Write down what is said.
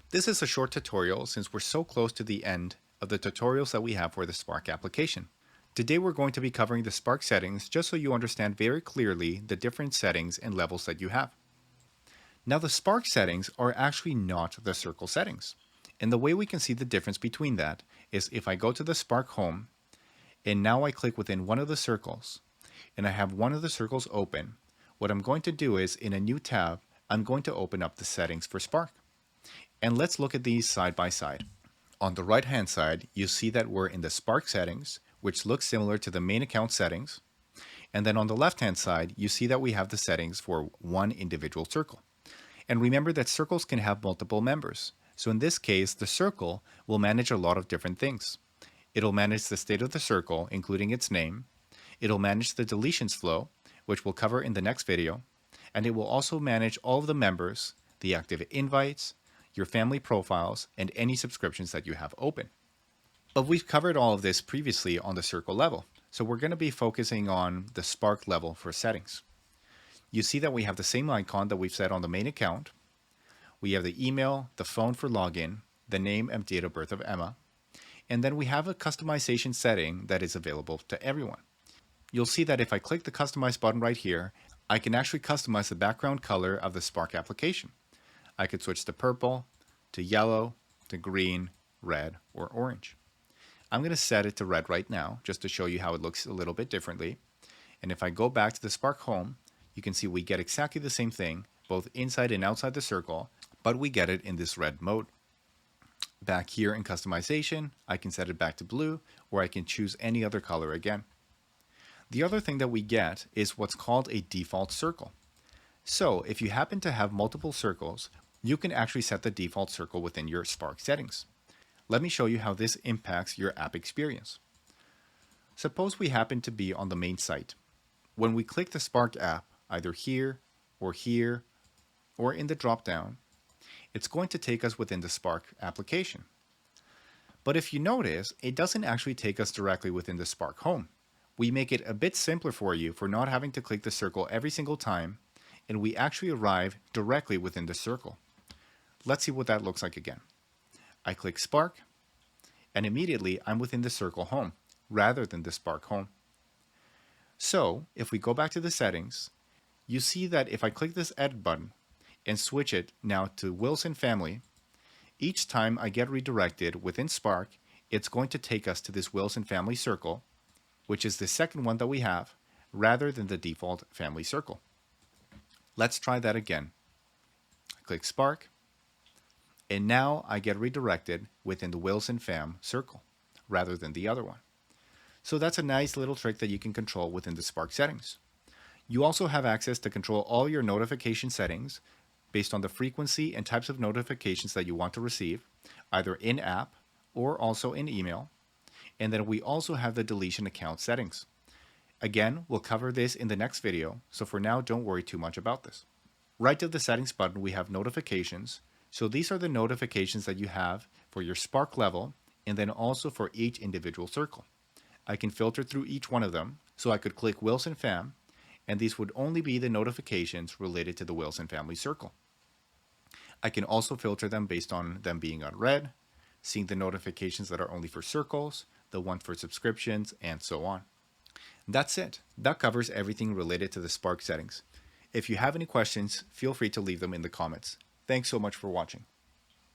This is a short tutorial since we're so close to the end of the tutorials that we have for the Spark application. Today we're going to be covering the Spark settings just so you understand very clearly the different settings and levels that you have. Now the Spark settings are actually not the circle settings. And the way we can see the difference between that is if I go to the Spark home and now I click within one of the circles and I have one of the circles open, what I'm going to do is in a new tab, I'm going to open up the settings for Spark. And let's look at these side by side. On the right hand side, you see that we're in the Spark settings, which looks similar to the main account settings. And then on the left hand side, you see that we have the settings for one individual circle. And remember that circles can have multiple members. So in this case, the circle will manage a lot of different things. It'll manage the state of the circle, including its name. It'll manage the deletions flow, which we'll cover in the next video. And it will also manage all of the members, the active invites, your family profiles, and any subscriptions that you have open. But we've covered all of this previously on the circle level, so we're going to be focusing on the Spark level for settings. You see that we have the same icon that we've set on the main account. We have the email, the phone for login, the name and date of birth of Emma, and then we have a customization setting that is available to everyone. You'll see that if I click the Customize button right here, I can actually customize the background color of the Spark application. I could switch to purple, to yellow, to green, red, or orange. I'm going to set it to red right now, just to show you how it looks a little bit differently. And if I go back to the Spark home, you can see we get exactly the same thing, both inside and outside the circle, but we get it in this red mode. Back here in customization, I can set it back to blue, or I can choose any other color again. The other thing that we get is what's called a default circle. So if you happen to have multiple circles, you can actually set the default circle within your Spark settings. Let me show you how this impacts your app experience. Suppose we happen to be on the main site. When we click the Spark app, either here, or in the drop-down, it's going to take us within the Spark application. But if you notice, it doesn't actually take us directly within the Spark home. We make it a bit simpler for you for not having to click the circle every single time, and we actually arrive directly within the circle. Let's see what that looks like again. I click Spark, and immediately I'm within the circle home, rather than the Spark home. So, if we go back to the settings, you see that if I click this Edit button and switch it now to Wilson Family, each time I get redirected within Spark, it's going to take us to this Wilson Family circle, which is the second one that we have, rather than the default family circle. Let's try that again. I click Spark, and now I get redirected within the Wilson Fam circle, rather than the other one. So that's a nice little trick that you can control within the Spark settings. You also have access to control all your notification settings based on the frequency and types of notifications that you want to receive, either in-app or also in email. And then we also have the deletion account settings. Again, we'll cover this in the next video, so for now don't worry too much about this. Right to the settings button we have notifications. So these are the notifications that you have for your Spark level and then also for each individual circle. I can filter through each one of them, so I could click Wilson Fam, and these would only be the notifications related to the Wilson Family circle. I can also filter them based on them being on red, seeing the notifications that are only for circles, the ones for subscriptions, and so on. That's it. That covers everything related to the Spark settings. If you have any questions, feel free to leave them in the comments. Thanks so much for watching.